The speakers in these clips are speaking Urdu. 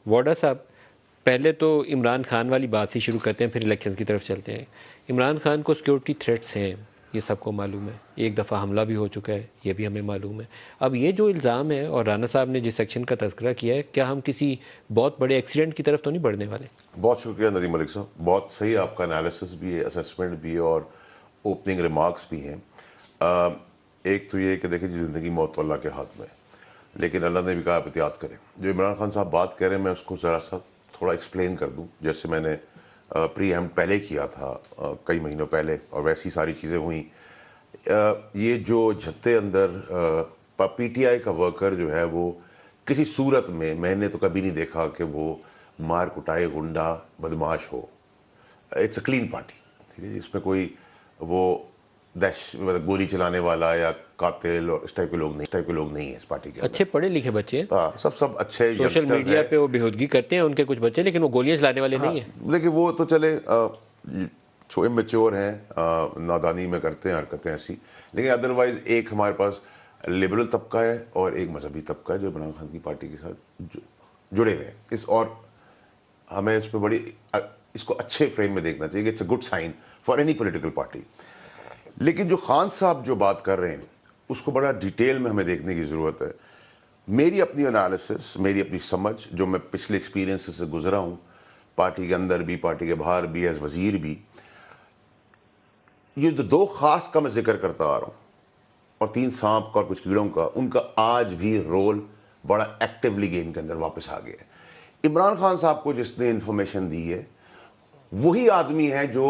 ووڈا صاحب، پہلے تو عمران خان والی بات سے شروع کرتے ہیں، پھر الیکشنز کی طرف چلتے ہیں. عمران خان کو سیکورٹی تھریٹس ہیں، یہ سب کو معلوم ہے. ایک دفعہ حملہ بھی ہو چکا ہے، یہ بھی ہمیں معلوم ہے. اب یہ جو الزام ہے، اور رانا صاحب نے جس سیکشن کا تذکرہ کیا ہے، کیا ہم کسی بہت بڑے ایکسیڈنٹ کی طرف تو نہیں بڑھنے والے؟ بہت شکریہ ندیم ملک صاحب، بہت صحیح آپ کا انالیسس بھی ہے، اسیسمنٹ بھی ہے، اور اوپننگ ریمارکس بھی ہیں. ایک تو یہ کہ دیکھیں جی، زندگی موت تو اللہ کے ہاتھ میں ہے، لیکن اللہ نے بھی کہا آپ احتیاط کریں. جو عمران خان صاحب بات کہہ رہے ہیں، میں اس کو ذرا سا تھوڑا ایکسپلین کر دوں، جیسے میں نے پری ایمپٹ پہلے کیا تھا کئی مہینوں پہلے، اور ویسی ساری چیزیں ہوئیں. یہ جو جھتے اندر پی ٹی آئی کا ورکر جو ہے، وہ کسی صورت میں نے تو کبھی نہیں دیکھا کہ وہ مار کٹائے غنڈہ بدماش ہو. اٹس اے کلین پارٹی، ٹھیک ہے جی. اس میں کوئی وہ گولی چلانے والا یا قاتل اور اس ٹائپ کے لوگ نہیں ہیں اس پارٹی کے اندر. اچھے پڑھے لکھے بچے ہیں، ہاں، سب اچھے سوشل میڈیا پہ وہ بےہودگی کرتے ہیں ان کے کچھ بچے، لیکن وہ گولیاں چلانے والے نہیں ہیں. دیکھیں وہ تو چلے میچور ہیں، نادانی میں کرتے ہیں حرکتیں ایسی، لیکن ادروائز ایک ہمارے پاس لبرل طبقہ ہے اور ایک مذہبی طبقہ ہے جو عمران خان کی پارٹی کے ساتھ جڑے ہوئے ہیں. اور ہمیں اس پہ اس کو اچھے فریم میں دیکھنا چاہیے کہ it's a good sign for any political party. لیکن جو خان صاحب جو بات کر رہے ہیں اس کو بڑا ڈیٹیل میں ہمیں دیکھنے کی ضرورت ہے. میری اپنی انالیسس، میری اپنی سمجھ، جو میں پچھلے ایکسپیرینس سے گزرا ہوں، پارٹی کے اندر بھی، پارٹی کے باہر بھی، ایز وزیر بھی، یہ دو خاص کا میں ذکر کرتا آ رہا ہوں، اور 3 سانپ کا اور کچھ کیڑوں کا، ان کا آج بھی رول بڑا ایکٹیولی گیم کے اندر واپس آ گیا ہے. عمران خان صاحب کو جس نے انفارمیشن دی ہے، وہی آدمی ہے جو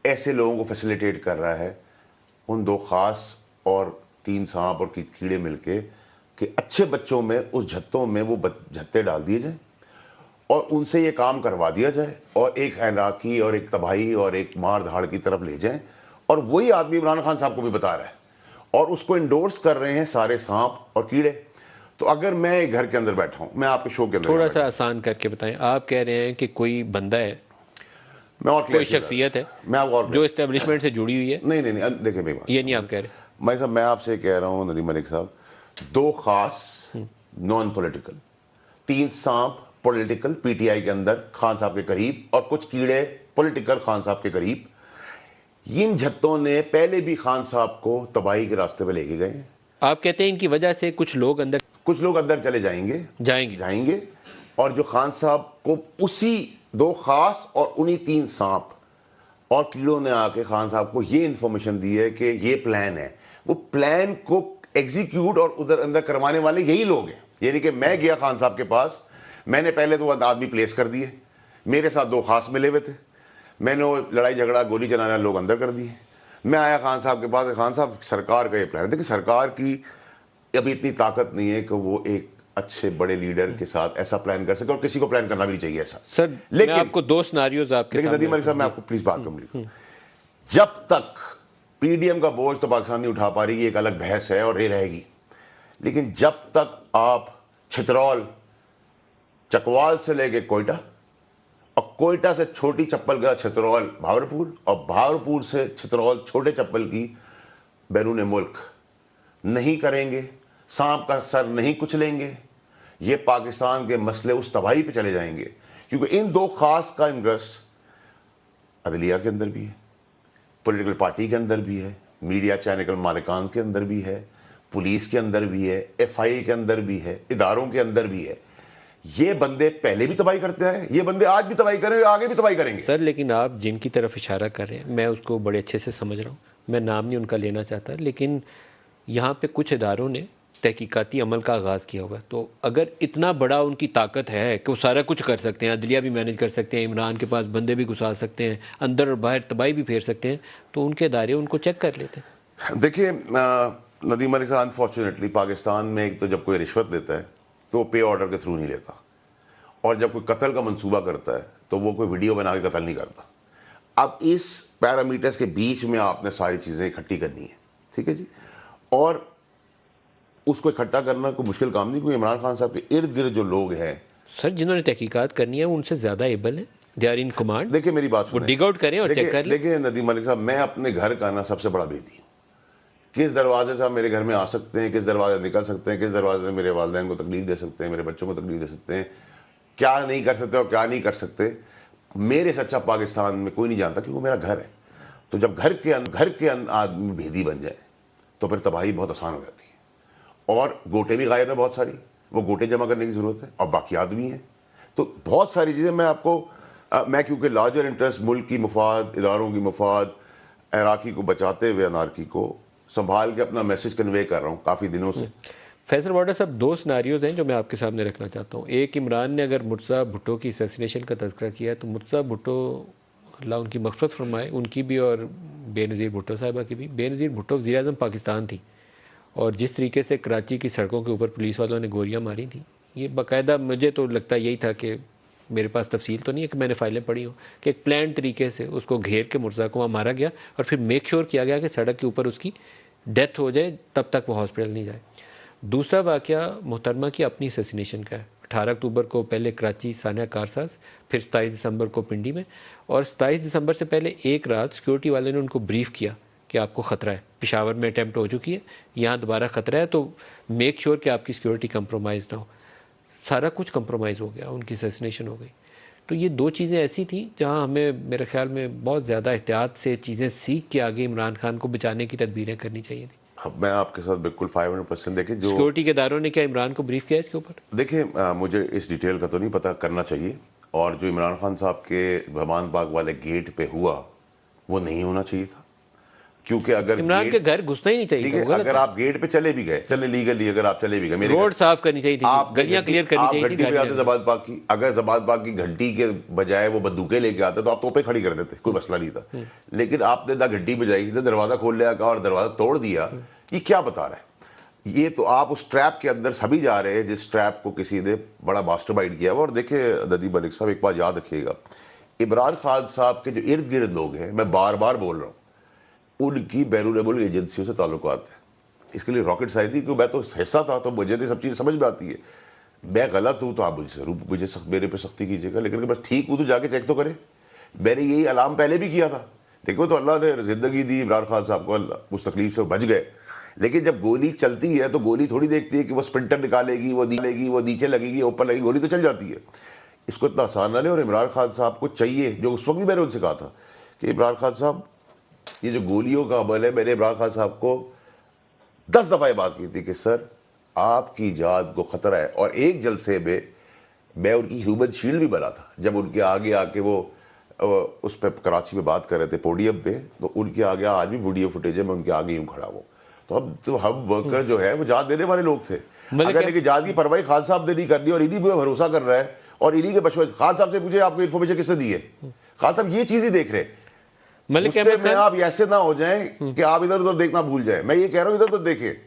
ایسے لوگوں کو فیسیلیٹیٹ کر رہا ہے، ان 2 خاص اور 3 سانپ اور کیڑے مل کے، کہ اچھے بچوں میں اس جھتوں میں وہ جھتے ڈال دیے جائیں اور ان سے یہ کام کروا دیا جائے، اور ایک ہلاکی اور ایک تباہی اور ایک مار دھاڑ کی طرف لے جائیں. اور وہی آدمی عمران خان صاحب کو بھی بتا رہا ہے، اور اس کو انڈورس کر رہے ہیں سارے سانپ اور کیڑے. تو اگر میں ایک گھر کے اندر بیٹھا ہوں، میں آپ کے شو کے اندر تھوڑا سا آسان کر کے بتائیں. آپ کہہ رہے ہیں کہ کوئی بندہ ہے، میں اور کوئی شخصیت ہے میں آپ اور جو اسٹیبلشمنٹ سے جڑی ہوئی ہے. نہیں دیکھیں میری بات، یہ نہیں آپ کہہ رہے. میں صاحب، میں آپ سے کہہ رہا ہوں ندیم ملک صاحب، 2 خاص نان پولیٹیکل، 3 سانپ پولیٹیکل پی ٹی آئی کے اندر خان صاحب کے قریب، اور کچھ کیڑے پولیٹیکل خان صاحب کے قریب. ان جھتوں نے پہلے بھی خان صاحب کو تباہی کے راستے پہ لے کے گئے ہیں. آپ کہتے ہیں ان کی وجہ سے کچھ لوگ اندر چلے جائیں گے، اور جو خان صاحب کو اسی 2 خاص اور انہی 3 سانپ اور کیڑوں نے آ کے خان صاحب کو یہ انفارمیشن دی ہے کہ یہ پلان ہے. وہ پلان کو ایگزیکیوٹ اور ادھر اندر کروانے والے یہی لوگ ہیں. یعنی کہ میں گیا خان صاحب کے پاس، میں نے پہلے تو آدمی پلیس کر دیے، میرے ساتھ 2 خاص ملے ہوئے تھے، میں نے وہ لڑائی جھگڑا گولی چلانے لوگ اندر کر دیے. میں آیا خان صاحب کے پاس، خان صاحب سرکار کا یہ پلان ہے. دیکھیں سرکار کی ابھی اتنی طاقت نہیں ہے کہ وہ ایک اچھے بڑے لیڈر کے ساتھ ایسا پلان کر سکے، اور کسی کو پلان کرنا بھی نہیں چاہیے ایسا. سر لیکن میں آپ کو 2 سناریوز آپ کے سامنے، ندیم علی صاحب میں آپ کو پلیز بات کمپلیٹ، جب تک پی ڈی ایم کا بوجھ تو پاکستان نہیں اٹھا پا رہی، یہ ایک الگ بحث ہے اور یہ رہے گی. لیکن جب تک آپ چھترول، چکوال سے لے کے کوئٹہ، اور کوئٹہ سے چھوٹی چپل کا چھترول بھاورپور، اور بھاورپور سے چھترول چھوٹے چپل کی بیرون ملک نہیں کریں گے، سانپ کا سر نہیں کچلیں گے، یہ پاکستان کے مسئلے اس تباہی پہ چلے جائیں گے. کیونکہ ان 2 خاص کا انگرس عدلیہ کے اندر بھی ہے، پولیٹیکل پارٹی کے اندر بھی ہے، میڈیا چینل مالکان کے اندر بھی ہے، پولیس کے اندر بھی ہے، ایف آئی کے اندر بھی ہے، اداروں کے اندر بھی ہے. یہ بندے پہلے بھی تباہی کرتے ہیں، یہ بندے آج بھی تباہی کریں گے، آگے بھی تباہی کریں گے. سر لیکن آپ جن کی طرف اشارہ کر رہے ہیں میں اس کو بڑے اچھے سے سمجھ رہا ہوں، میں نام نہیں ان کا لینا چاہتا، لیکن یہاں پہ کچھ اداروں نے تحقیقاتی عمل کا آغاز کیا ہوا ہے. تو اگر اتنا بڑا ان کی طاقت ہے کہ وہ سارا کچھ کر سکتے ہیں، عدلیہ بھی مینج کر سکتے ہیں، عمران کے پاس بندے بھی گھسا سکتے ہیں، اندر اور باہر تباہی بھی پھیر سکتے ہیں، تو ان کے ادارے ان کو چیک کر لیتے ہیں. دیکھیں ندیم علی صاحب، انفارچونیٹلی پاکستان میں ایک تو جب کوئی رشوت لیتا ہے تو وہ پے آرڈر کے تھرو نہیں لیتا، اور جب کوئی قتل کا منصوبہ کرتا ہے تو وہ کوئی ویڈیو بنا کے قتل نہیں کرتا. اب اس پیرامیٹرز کے بیچ میں آپ نے ساری چیزیں اکٹھی کرنی ہے، ٹھیک ہے جی. اور اس کو اکٹھا کرنا کوئی مشکل کام نہیں، کیونکہ عمران خان صاحب کے ارد گرد جو لوگ ہیں سر جنہوں نے تحقیقات کرنی ہے وہ ان سے زیادہ ایبل ہیں، دے آر ان کمانڈ. دیکھیں میری بات وہ سنیں، ڈگ آؤٹ کریں اور چیک کر لیں. دیکھیں ندیم ملک صاحب، میں اپنے گھر کا نا سب سے بڑا بیدی ہوں. کس دروازے سے آپ میرے گھر میں آ سکتے ہیں، کس دروازے سے نکل سکتے ہیں، کس دروازے سے میرے والدین کو تکلیف دے سکتے ہیں، میرے بچوں کو تکلیف دے سکتے ہیں، کیا نہیں کر سکتے اور کیا نہیں کر سکتے، میرے سے اچھا پاکستان میں کوئی نہیں جانتا، کیونکہ وہ میرا گھر ہے. تو جب گھر کے آدمی بھیدی بن جائے تو پھر تباہی بہت آسان ہو جاتی ہے. اور گوٹے بھی غائب ہیں بہت ساری، وہ گوٹے جمع کرنے کی ضرورت ہے، اور باقی آدمی ہیں. تو بہت ساری چیزیں میں آپ کو میں کیونکہ لارجر انٹرسٹ ملک کی مفاد، اداروں کی مفاد، عراقی کو بچاتے ہوئے انارکی کو سنبھال کے اپنا میسج کنوے کر رہا ہوں کافی دنوں سے. فیصل واڈا صاحب، دو سناریوز ہیں جو میں آپ کے سامنے رکھنا چاہتا ہوں. ایک، عمران نے اگر مرتضیٰ بھٹو کی اسیسینیشن کا تذکرہ کیا ہے تو مرتضیٰ بھٹو اللہ ان کی مغفرت فرمائے، ان کی بھی اور بے نظیر بھٹو صاحبہ کی بھی. بے نظیر بھٹو وزیر اعظم پاکستان تھی، اور جس طریقے سے کراچی کی سڑکوں کے اوپر پولیس والوں نے گولیاں ماری تھیں، یہ باقاعدہ مجھے تو لگتا یہی تھا کہ میرے پاس تفصیل تو نہیں ہے کہ میں نے فائلیں پڑھی ہوں کہ ایک پلان طریقے سے اس کو گھیر کے مرتضیٰ کو وہاں مارا گیا، اور پھر میک شور کیا گیا کہ سڑک کے اوپر اس کی ڈیتھ ہو جائے، تب تک وہ ہاسپٹل نہیں جائے. دوسرا واقعہ محترمہ کی اپنی اسیسینیشن کا ہے. 18 اکتوبر کو پہلے کراچی سانحہ کارساز، پھر 27 دسمبر کو پنڈی میں، اور 27 دسمبر سے پہلے ایک رات سیکورٹی والے نے ان کو بریف کیا کہ آپ کو خطرہ ہے، پشاور میں اٹیمپٹ ہو چکی ہے، یہاں دوبارہ خطرہ ہے، تو میک شور کہ آپ کی سیکورٹی کمپرومائز نہ ہو. سارا کچھ کمپرومائز ہو گیا، ان کی اسیسینیشن ہو گئی. تو یہ دو چیزیں ایسی تھیں جہاں ہمیں میرے خیال میں بہت زیادہ احتیاط سے چیزیں سیکھ کے آگے عمران خان کو بچانے کی تدبیریں کرنی چاہیے تھیں. میں آپ کے ساتھ بالکل 500% دیکھیں، جو سیکورٹی کے اداروں نے کیا عمران کو بریف کیا اس کے اوپر؟ دیکھیں مجھے اس ڈیٹیل کا تو نہیں پتہ، کرنا چاہیے. اور جو عمران خان صاحب کے رحمان باغ والے گیٹ پہ ہوا وہ نہیں ہونا چاہیے تھا، کیونکہ اگر عمران کے گھر گھسنا ہی نہیں چاہیے تھا. اگر آپ گیٹ پہ چلے بھی گئے، چلے لیگلی اگر آپ چلے بھی گئے، روڈ صاف کرنی چاہیے تھی، گلیاں کلیئر کرنی چاہیے تھی. گھنٹی پہ آتے زباد پاک کی، اگر زباد پاک کی گھنٹی کے بجائے وہ بندوقیں لے کے آتے تو آپ توپیں کھڑی کر دیتے، کوئی مسئلہ نہیں تھا. لیکن آپ نے نہ گھنٹی بجائی، نہ دروازہ کھول لیا اور دروازہ توڑ دیا. یہ کیا بتا رہا ہے؟ یہ تو آپ اس ٹریپ کے اندر سبھی جا رہے ہیں جس ٹریپ کو کسی نے بڑا ماسٹر مائنڈ کیا ہوا. اور دیکھیں ندیم ملک صاحب، ایک بات یاد رکھیے گا، عمران خان صاحب کے جو ارد گرد لوگ ہیں، میں بار بار بول رہا ہوں، ان کی بیرون ملک ایجنسیوں سے تعلقات ہیں. اس کے لیے راکٹ سائنس تھی، کیونکہ میں تو حصہ تھا تو مجھے تو سب چیزیں سمجھ میں آتی ہے. میں غلط ہوں تو آپ مجھے میرے پہ سختی کیجیے گا، لیکن بس ٹھیک ہوں تو جا کے چیک تو کریں. میں نے یہی علام پہلے بھی کیا تھا. دیکھو تو اللہ نے زندگی دی عمران خان صاحب کو، اس تکلیف سے بچ گئے. لیکن جب گولی چلتی ہے تو گولی تھوڑی دیکھتی ہے کہ وہ اسپرنٹر نکالے گی، وہ نیچے لگے گی، اوپر لگے گی، گولی تو چل جاتی ہے. اس کو اتنا آسان نہ لیں. اور عمران خان صاحب کو چاہیے، جو اس وقت بھی میں نے ان سے کہا تھا کہ عمران خان صاحب یہ جو گولیوں کا عمل ہے، میں نے عمران خان صاحب کو 10 دفعہ یہ بات کی تھی کہ سر آپ کی جان کو خطرہ ہے. اور ایک جلسے میں ان کی ہیومن شیلڈ بھی بنا تھا، جب ان کے آگے آ کے وہ اس پہ کراچی میں بات کر رہے تھے پوڈیم پہ، تو ان کے آگے آج بھی ویڈیو فوٹیج ہے، میں ان کے آگے یوں کھڑا ہوں. تو ہم ورکر جو ہے وہ جان دینے والے لوگ تھے. اگر لیکن جان کی پرواہی خان صاحب نے نہیں کرنی، اور انہی پہ بھروسہ کر رہا ہے، اور انہی کے مشورے. خان صاحب سے پوچھے آپ کو انفارمیشن کس نے دی ہے؟ خان صاحب یہ چیز ہی دیکھ رہے. ملک اس سے میں آپ ایسے نہ ہو جائیں کہ آپ ادھر ادھر دیکھنا بھول جائیں. میں یہ کہہ رہا ہوں ادھر ادھر دیکھیں.